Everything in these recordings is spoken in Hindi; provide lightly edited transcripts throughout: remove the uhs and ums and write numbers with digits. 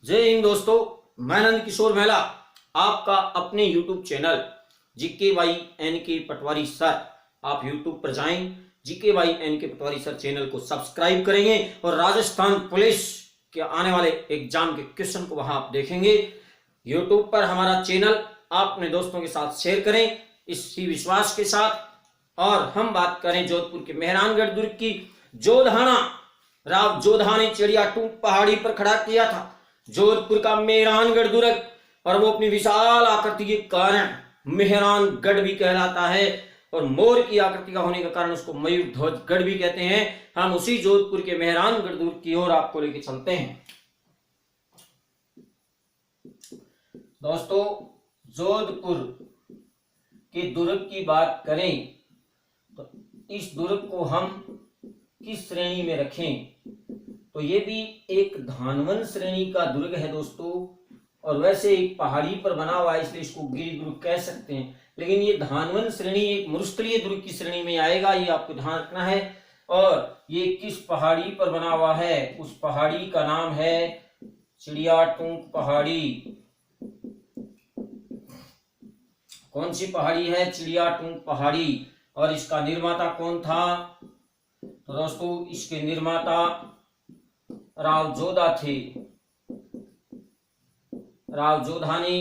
जय हिंद दोस्तों, मैं नंद किशोर मेहला आपका अपने YouTube channel GK by N K Patwari sir. आप YouTube पर जाएं, GK by N K Patwari sir channel को सब्सक्राइब करेंगे और राजस्थान पुलिस के आने वाले एग्जाम के क्वेश्चन को वहां आप देखेंगे। YouTube पर हमारा चैनल आप अपने दोस्तों के साथ शेयर करें इसी विश्वास के साथ। और हम बात करें जोधपुर के मेहरानगढ़ दुर्ग की। जोधाना राव जोधा ने चिड़िया टूंक पहाड़ी पर खड़ा किया था जोधपुर का मेहरानगढ़ दुर्ग, और वो अपनी विशाल आकृति के कारण मेहरानगढ़ भी कहलाता है और मोर की आकृति का होने के कारण उसको मयूर ध्वजगढ़ भी कहते हैं। हम उसी जोधपुर के मेहरानगढ़ दुर्ग की ओर आपको लेके चलते हैं। दोस्तों, जोधपुर के दुर्ग की बात करें तो इस दुर्ग को हम किस श्रेणी में रखें, तो ये भी एक धानवन श्रेणी का दुर्ग है दोस्तों। और वैसे एक पहाड़ी पर बना हुआ है इसलिए इसको गिरि दुर्ग कह सकते हैं, लेकिन ये धानवन श्रेणी एक मरुस्थलीय दुर्ग की श्रेणी में आएगा, ये आपको ध्यान रखना है। और ये किस पहाड़ी पर बना हुआ है, उस पहाड़ी का नाम है चिड़िया टूंक पहाड़ी। कौन सी पहाड़ी है? चिड़िया टूंक पहाड़ी। और इसका निर्माता कौन था? तो दोस्तों, इसके निर्माता राव जोधा थे। राव जोधा ने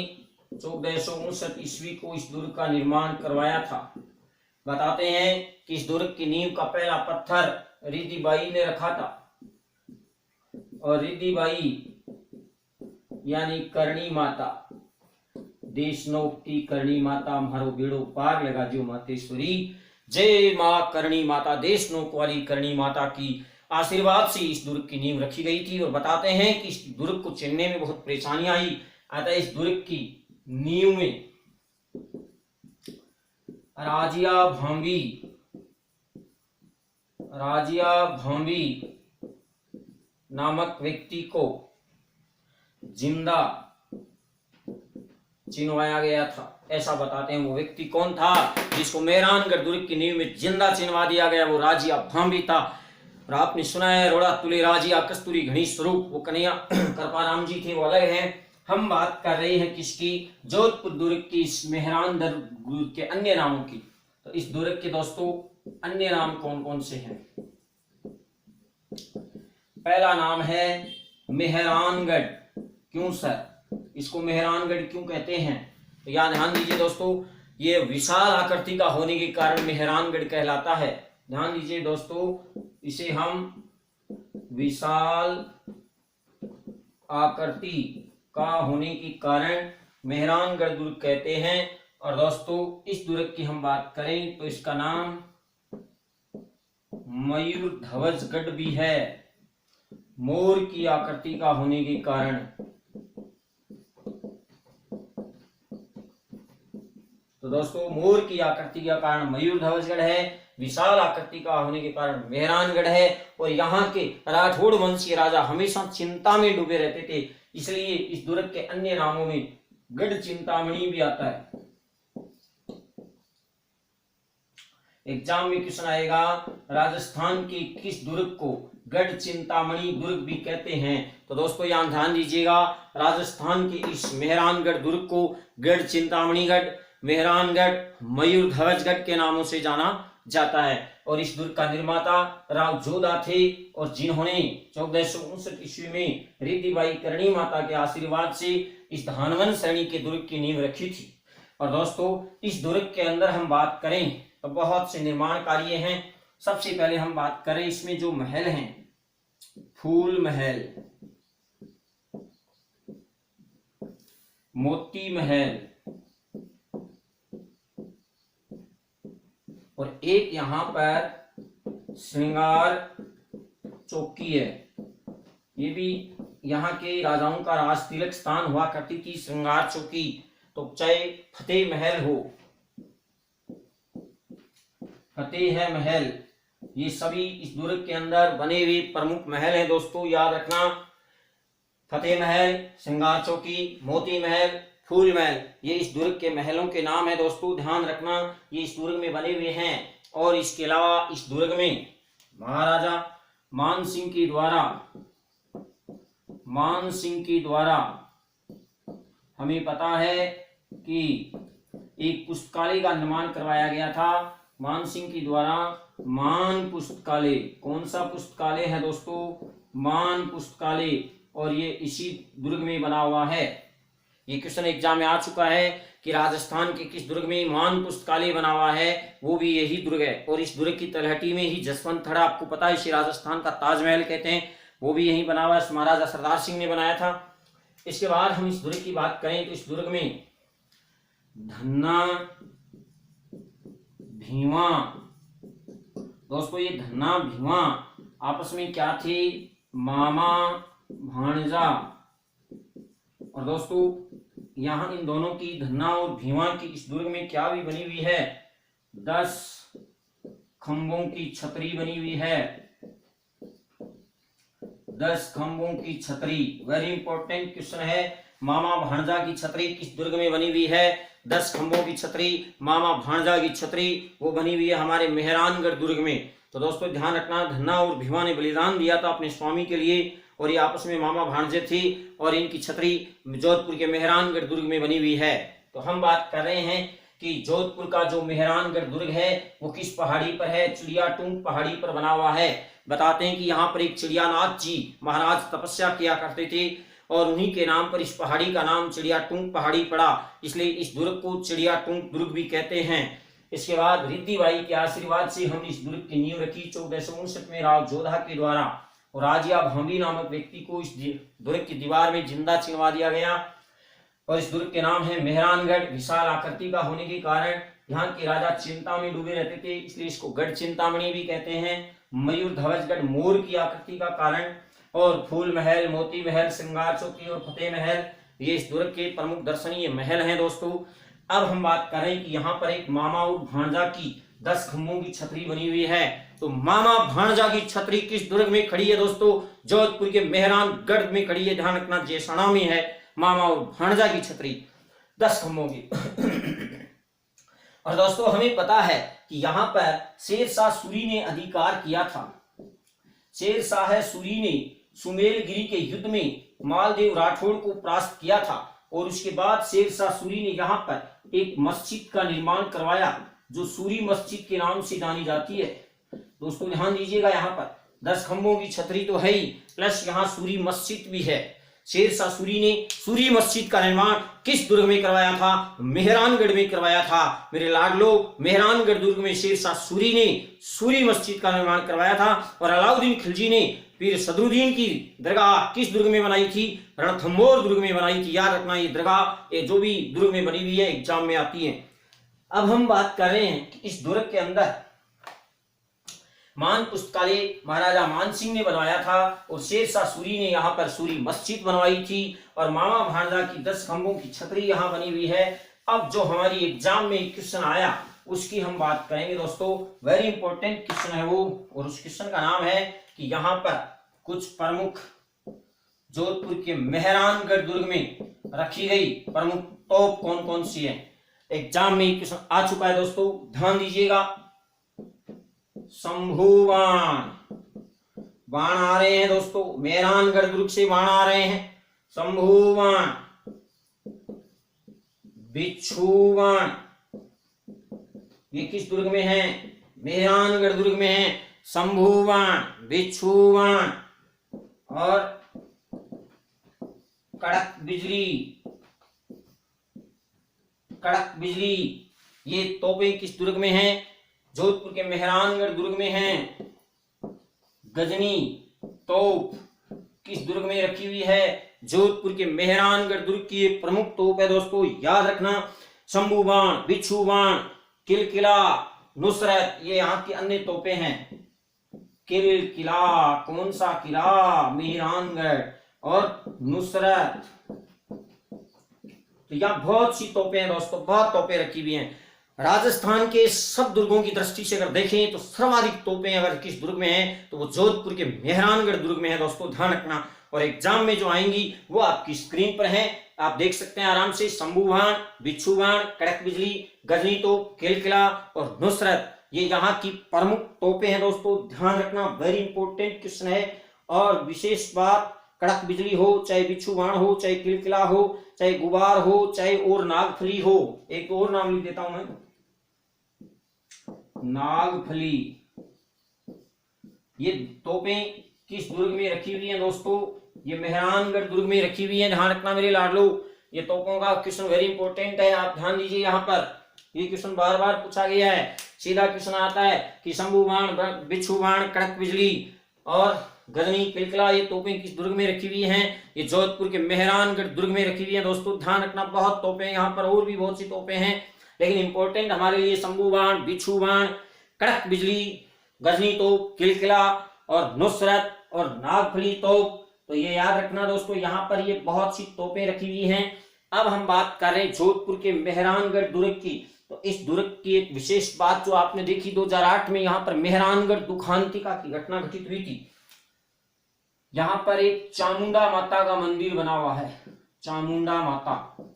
1459 ईस्वी को इस दुर्ग का निर्माण करवाया था। बताते हैं कि इस दुर्ग की नींव का पहला पत्थर रिद्धि बाई ने रखा था। और रिद्धि बाई यानी करणी माता, देशनोक्ति करणी माता म्हारो बेड़ो पार लगा जो मातेश्वरी। जय माँ करणी माता, देशनोक वाली करणी माता की आशीर्वाद से इस दुर्ग की नींव रखी गई थी। और बताते हैं कि इस दुर्ग को चिनने में बहुत परेशानियां आई। अतः इस दुर्ग की नींव में राजिया भांबी नामक व्यक्ति को जिंदा चिनवाया गया था। ऐसा बताते हैं। वो व्यक्ति कौन था जिसको मेहरानगढ़ दुर्ग की नींव में जिंदा चिनवा दिया गया? वो राजिया भांबी था। और आपने सुना है रोड़ा तुले राजिया कस्तूरी घनी स्वरूप, वो कन्हैया कृपाराम जी थे, वो अलग हैं। हम बात कर रहे हैं किसकी? जोधपुर दुर्ग की, इस मेहरानगढ़ दुर्ग के अन्य नामों की। तो इस दुर्ग के दोस्तों अन्य नाम कौन कौन से हैं? पहला नाम है मेहरानगढ़। क्यों सर इसको मेहरानगढ़ क्यों कहते हैं? तो याद ध्यान दीजिए दोस्तों, ये विशाल आकृति का होने के कारण मेहरानगढ़ कहलाता है। ध्यान दीजिए दोस्तों, इसे हम विशाल आकृति का होने के कारण मेहरानगढ़ दुर्ग कहते हैं। और दोस्तों, इस दुर्ग की हम बात करें तो इसका नाम मयूर ध्वजगढ़ भी है, मोर की आकृति का होने के कारण। तो दोस्तों, मोर की आकृति का कारण मयूर ध्वजगढ़ है, विशाल आकृति का होने के कारण मेहरानगढ़ है। और यहाँ के राठौड़ वंशीय राजा हमेशा चिंता में डूबे रहते थे, इसलिए इस दुर्ग के अन्य नामों में गढ़ चिंतामणि भी आता है। एग्जाम में क्वेश्चन आएगा, राजस्थान के किस दुर्ग को गढ़ चिंतामणि दुर्ग भी कहते हैं? तो दोस्तों यहाँ ध्यान दीजिएगा, राजस्थान के इस मेहरानगढ़ दुर्ग को गढ़ चिंतामणिगढ़, मेहरानगढ़, मयूर ध्वजगढ़ के नामों से जाना जाता है। और इस दुर्ग का निर्माता राव जोधा थे, और जिन्होंने 1459 ईस्वी में रिद्धि बाई करणी माता के आशीर्वाद से इस धानवन श्रेणी के दुर्ग की नींव रखी थी। और दोस्तों, इस दुर्ग के अंदर हम बात करें तो बहुत से निर्माण कार्य हैं। सबसे पहले हम बात करें इसमें जो महल हैं, फूल महल, मोती महल, और एक यहाँ पर श्रृंगार चौकी है। ये भी यहाँ के राजाओं का राज तिलक स्थान हुआ करती थी श्रृंगार चौकी। तो चाहे फतेह महल हो, फतेह महल, ये सभी इस दुर्ग के अंदर बने हुए प्रमुख महल हैं दोस्तों, याद रखना। फतेह महल, श्रृंगार चौकी, मोती महल, फूल महल, ये इस दुर्ग के महलों के नाम है दोस्तों, ध्यान रखना। ये इस दुर्ग में बने हुए हैं। और इसके अलावा इस दुर्ग में महाराजा मान सिंह के द्वारा मान सिंह के द्वारा, हमें पता है कि एक पुस्तकालय का निर्माण करवाया गया था मान सिंह के द्वारा। मान पुस्तकालय, कौन सा पुस्तकालय है दोस्तों? मान पुस्तकालय, और ये इसी दुर्ग में बना हुआ है। ये क्वेश्चन एग्जाम में आ चुका है कि राजस्थान के किस दुर्ग में मान पुस्तकालय बना हुआ है, वो भी यही दुर्ग है। और इस दुर्ग की तलहटी में ही जसवंत थड़ा, आपको पता है इसे राजस्थान का ताजमहल कहते हैं, वो भी यही बना हुआ है, महाराजा सरदार सिंह ने बनाया था। इसके बाद हम इस दुर्ग की बात करें तो इस दुर्ग में धन्ना भीमा, दोस्तों ये धन्ना भीमा आपस में क्या थे? मामा भांजा। और दोस्तों यहाँ इन दोनों की, धन्ना और भीमा की, इस दुर्ग में क्या भी बनी हुई है? 10 खंभों की छतरी बनी हुई है। 10 खंभों की छतरी, वेरी इंपॉर्टेंट क्वेश्चन है। मामा भांजा की छतरी किस दुर्ग में बनी हुई है? 10 खंभों की छतरी, मामा भांजा की छतरी, वो बनी हुई है हमारे मेहरानगढ़ दुर्ग में। तो दोस्तों ध्यान रखना, धन्ना और भीमा ने बलिदान दिया था अपने स्वामी के लिए, और ये आपस में मामा भांजे थे, और इनकी छतरी जोधपुर के मेहरानगढ़ दुर्ग में बनी हुई है। तो हम बात कर रहे हैं कि जोधपुर का जो मेहरानगढ़ दुर्ग है वो किस पहाड़ी पर है? चिड़ियाटूंग पहाड़ी पर बना हुआ है। बताते हैं कि यहाँ पर एक चिड़ियानाथ जी महाराज तपस्या किया करते थे, और उन्हीं के नाम पर इस पहाड़ी का नाम चिड़ियाटूंग पहाड़ी पड़ा, इसलिए इस दुर्ग को चिड़ियाटूंग दुर्ग भी कहते हैं। इसके बाद रिद्धि बाई के आशीर्वाद से हमने इस दुर्ग की नींव रखी 1459 में राव जोधा के द्वारा, और राजिया भांबी नामक व्यक्ति को इस दुर्ग की दीवार में जिंदा चिनवा दिया गया। और इस दुर्ग के नाम है मेहरानगढ़। विशाल आकृति का होने के कारण यहाँ के राजा चिंता में डूबे रहते थे, इसलिए इसको गढ़ चिंतामणि भी कहते हैं। मयूर ध्वजगढ़ मोर की आकृति का कारण, और फूल महल, मोती महल, श्रृंगार चौकी और फतेह महल, ये इस दुर्ग के प्रमुख दर्शनीय महल हैं दोस्तों। अब हम बात करें कि यहाँ पर एक मामा और भांजा की 10 खंभों की छतरी बनी हुई है। तो मामा भांजा की छतरी किस दुर्ग में खड़ी है दोस्तों? जोधपुर के मेहरानगढ़ में खड़ी है। ध्यान रखना, जेसणा में है मामा और भांजा की छतरी 10 खंभों की। और दोस्तों हमें पता है कि यहाँ पर शेरशाह सूरी ने अधिकार किया था। शेरशाह सूरी ने सुमेलगिरी के युद्ध में मालदेव राठौड़ को परास्त किया था, और उसके बाद शेरशाह सूरी ने यहाँ पर एक मस्जिद का निर्माण करवाया जो सूरी मस्जिद के नाम से जानी जाती है। दोस्तों ध्यान दीजिएगा, यहाँ पर 10 खंभों की छतरी तो है ही, प्लस यहाँ सूरी मस्जिद भी है। शेरशाह सूरी ने सूरी मस्जिद का निर्माण किस दुर्ग में करवाया था? मेहरानगढ़ में करवाया था। मेरे लाडलो, मेहरानगढ़ दुर्ग में शेरशाह सूरी ने सूरी मस्जिद का निर्माण करवाया था। और अलाउद्दीन खिलजी ने पीर सदरुद्दीन की दरगाह किस दुर्ग में बनाई थी? रणथंभौर दुर्ग में बनाई थी। याद रखना, ये दरगाह ये जो भी दुर्ग में बनी हुई है एग्जाम में आती है। अब हम बात कर रहे हैं कि इस दुर्ग के अंदर मान पुस्तकालय महाराजा मान सिंह ने बनवाया था, और शेरशाह सूरी ने यहाँ पर सूरी मस्जिद बनवाई थी, और मामा भांजा की 10 खंभों की छतरी यहाँ बनी हुई है। अब जो हमारी एग्जाम में क्वेश्चन आया उसकी हम बात करेंगे दोस्तों, वेरी इंपॉर्टेंट क्वेश्चन है वो, और उस क्वेश्चन का नाम है कि यहाँ पर कुछ प्रमुख जोधपुर के मेहरानगढ़ दुर्ग में रखी गई प्रमुख तोप कौन कौन सी है। एग्जाम में क्वेश्चन आ चुका है दोस्तों, ध्यान दीजिएगा। शंभू बाण, बाण आ रहे हैं दोस्तों, मेहरानगढ़ दुर्ग से बाण आ रहे हैं। शंभू बाण, बिच्छू बाण, ये किस दुर्ग में है? मेहरानगढ़ दुर्ग में है। शंभू बाण, बिच्छू बाण और कड़क बिजली, कड़क बिजली, ये तोपें किस दुर्ग में हैं? जोधपुर के मेहरानगढ़ दुर्ग में हैं। गजनी तोप किस दुर्ग में रखी हुई है? जोधपुर के मेहरानगढ़ दुर्ग की एक प्रमुख तोप है दोस्तों, याद रखना। शंभू बाण, बिच्छू बाण, किलकिला, नुसरत, ये यहाँ की अन्य तोपें हैं। किलकिला, कौन सा किला? मेहरानगढ़, और नुसरत। तो यहाँ बहुत सी तोपें हैं दोस्तों, बहुत तोपें रखी हुई हैं। राजस्थान के सब दुर्गों की दृष्टि से अगर देखें तो सर्वाधिक तोपें अगर किस दुर्ग में हैं तो वो जोधपुर के मेहरानगढ़ दुर्ग में है दोस्तों, ध्यान रखना। और एग्जाम में जो आएंगी वो आपकी स्क्रीन पर हैं, आप देख सकते हैं आराम से। शंभू बाण, बिच्छू बाण, कड़क बिजली, गजनी तोप, किलकिला और नुसरत, ये यहाँ की प्रमुख तोपें हैं दोस्तों, ध्यान रखना, वेरी इंपॉर्टेंट क्वेश्चन है। और विशेष बात कड़क बिजली हो, चाहे बिच्छू बाण हो, चाहे किलकिला हो, चाहे गुबार हो, चाहे और नागफली हो। एक और नाम लिख देता हूं मैं, नागफली। ये तोपें किस दुर्ग में रखी हुई हैं दोस्तों? ये मेहरानगढ़ दुर्ग में रखी हुई है। ध्यान रखना मेरे लाडलो, ये तोपों का क्वेश्चन वेरी इंपॉर्टेंट है, आप ध्यान दीजिए। यहाँ पर ये क्वेश्चन बार बार पूछा गया है। सीधा क्वेश्चन आता है कि शंभू बाण, बिच्छू बाण, कड़क बिजली और गजनी, किलकिला ये तोपें किस दुर्ग में रखी हुई हैं? ये जोधपुर के मेहरानगढ़ दुर्ग में रखी हुई हैं दोस्तों। ध्यान रखना, बहुत तोपें यहाँ पर, और भी बहुत सी तोपें हैं, लेकिन इंपॉर्टेंट हमारे लिए शंभू बाण, बिच्छू बाण, कड़क बिजली, गजनी तोप, किलकिला और नुसरत और नागफली तोप। तो ये याद रखना दोस्तों, यहाँ पर ये बहुत सी तोपें रखी हुई हैं। अब हम बात कर रहे हैं जोधपुर के मेहरानगढ़ दुर्ग की। तो इस दुर्ग की एक विशेष बात जो आपने देखी, 2008 में यहाँ पर मेहरानगढ़ दुखांतिका की घटना घटित हुई थी। यहाँ पर एक चामुंडा माता का मंदिर बना हुआ है, चामुंडा माता,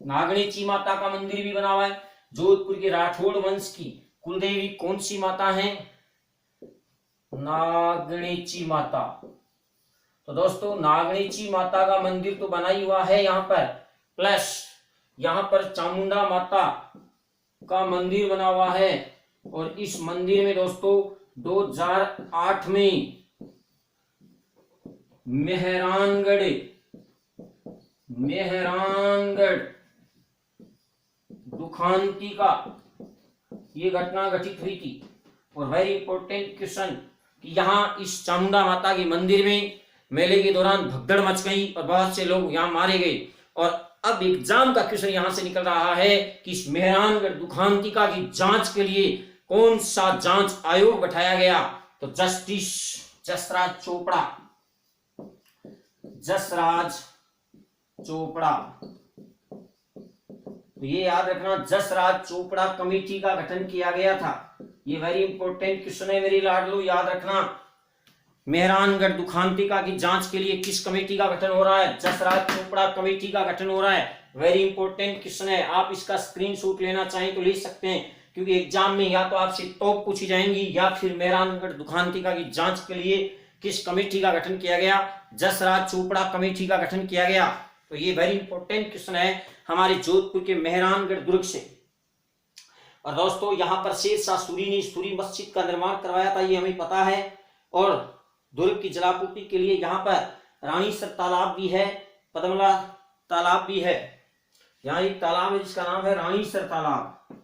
नागणेची माता का मंदिर भी बना हुआ है। जोधपुर के राठौड़ वंश की कुलदेवी कौन सी माता है? नागणेची माता। तो दोस्तों नागणेची माता का मंदिर तो बना ही हुआ है यहाँ पर, प्लस यहाँ पर चामुंडा माता का मंदिर बना हुआ है। और इस मंदिर में दोस्तों 2008 में मेहरानगढ़ दुखांतिका ये घटना घटित हुई थी। और वेरी इंपॉर्टेंट क्वेश्चन कि यहाँ इस चामुंडा माता के मंदिर में मेले के दौरान भगदड़ मच गई और बहुत से लोग यहाँ मारे गए। और अब एग्जाम का क्वेश्चन यहाँ से निकल रहा है कि इस मेहरानगढ़ दुखांतिका की जांच के लिए कौन सा जांच आयोग बैठाया गया? तो जस्टिस जसराज चोपड़ा, जसराज चोपड़ा। तो ये याद रखना, जसराज चोपड़ा कमेटी का गठन किया गया था। ये वेरी इंपॉर्टेंट क्वेश्चन है मेरी लाडलो, याद रखना। मेहरानगढ़ दुखांतिका की जांच के लिए किस कमेटी का गठन हो रहा है? जसराज चोपड़ा कमेटी का गठन हो रहा है। वेरी इंपॉर्टेंट क्वेश्चन है, आप इसका स्क्रीनशॉट लेना चाहें तो ले सकते हैं, क्योंकि एग्जाम में या तो आपसे तोप पूछी जाएंगी या फिर मेहरानगढ़ दुखांतिका की जांच के लिए किस कमेटी का गठन किया गया? जसराज चोपड़ा कमेटी का गठन किया गया। तो ये वेरी इंपॉर्टेंट क्वेश्चन है हमारे जोधपुर के मेहरानगढ़ दुर्ग से। और दोस्तों यहाँ पर शेरशाह सूरी ने सूरी मस्जिद का निर्माण करवाया था, ये हमें पता है। और दुर्ग की जलापूर्ति के लिए यहाँ पर रानीसर तालाब भी है, पद्मला तालाब भी है। यहाँ एक तालाब है जिसका नाम है रानीसर तालाब,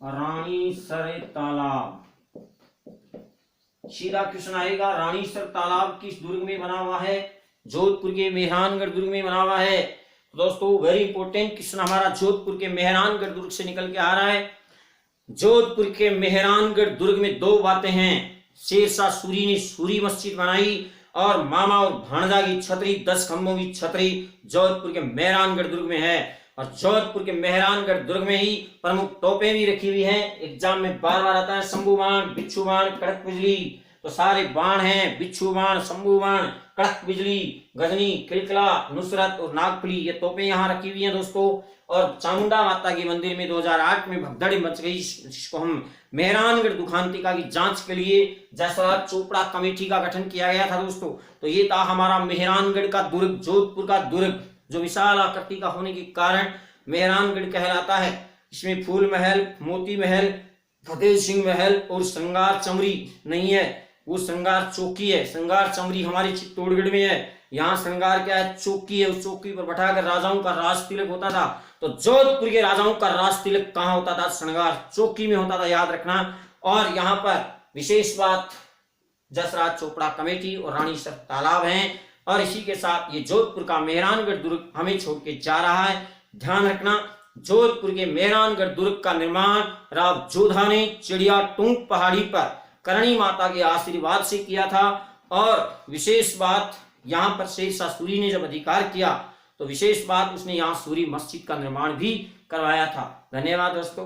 रानीसर तालाब। सीधा क्वेश्चन आएगा, रानीसर तालाब किस दुर्ग में बना हुआ है? जोधपुर के मेहरानगढ़ दुर्ग में बना हुआ है। तो दोस्तों वेरी इंपॉर्टेंट क्वेश्चन हमारा जोधपुर के मेहरानगढ़ दुर्ग से निकल के आ रहा है। जोधपुर के मेहरानगढ़ दुर्ग में दो बातें हैं, शेरशाह सूरी ने सूरी मस्जिद बनाई और मामा और भाणजा की छतरी, 10 खंभों की छतरी जोधपुर के मेहरानगढ़ दुर्ग में है। और जोधपुर के मेहरानगढ़ दुर्ग में ही प्रमुख तोपें भी रखी हुई हैं। एग्जाम में बार बार आता है शंभू बाण, बिच्छू बाण, कड़क बिजली। तो सारे बाण हैं, बिच्छू बाण, शंभू बाण, कड़क बिजली, गजनी, किलकिला, नुसरत और नागफली, ये तोपें यहाँ रखी हुई हैं दोस्तों। और चामुंडा माता के मंदिर में 2008 में भगदड़ मच गई, जिसको हम मेहरानगढ़ दुखांतिका की जांच के लिए जसराज चोपड़ा कमेटी का गठन किया गया था दोस्तों। तो ये था हमारा मेहरानगढ़ का दुर्ग, जोधपुर का दुर्ग, जो विशाल आकृति का होने के कारण मेहरानगढ़ कहलाता है। इसमें फूल महल, मोती महल, फतेह सिंह महल और श्रृंगार चमरी नहीं है, वो श्रृंगार चौकी है। श्रृंगार चमरी हमारे चित्तौड़गढ़ में है, यहाँ श्रृंगार क्या है? चौकी है। उस चौकी पर बैठाकर राजाओं का राज तिलक होता था। तो जोधपुर के राजाओं का राज तिलक कहाँ होता था? श्रृंगार चौकी में होता था, याद रखना। और यहाँ पर विशेष बात जसराज चोपड़ा कमेटी और रानीसर तालाब हैं। और इसी के साथ ये जोधपुर का मेहरानगढ़ दुर्ग हमें छोड़ के जा रहा है। ध्यान रखना, जोधपुर के मेहरानगढ़ दुर्ग का निर्माण राव जोधा ने चिड़िया टूंक पहाड़ी पर करणी माता के आशीर्वाद से किया था। और विशेष बात, यहाँ पर शेरशाह सूरी ने जब अधिकार किया तो विशेष बात, उसने यहाँ सूरी मस्जिद का निर्माण भी करवाया था। धन्यवाद दोस्तों।